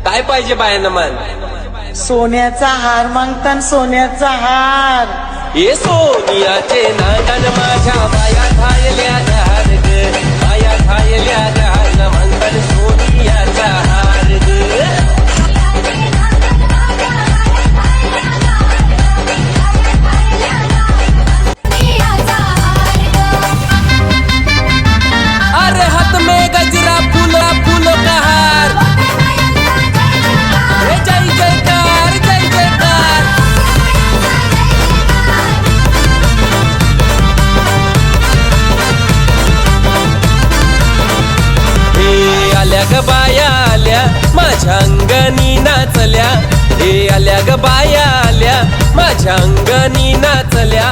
काय पाहिजे बायांना मान? सोन्याचा हार मागतान सोन्याचा हार. हे सोनियाचे नागन माझ्या बाया खायल्या हार ग, बाया खायल्या हार म्हणतात सोनियाचा हार ग. अरे हाथ में गजरा फूला फूलो का हार. हे जय जयकार जय जयकार. हे आल्या ग बाया आल्या माझ्या अंगणी नाचल्या. हे आल्या ग बाया आल्या माझ्या अंगणी नाचल्या.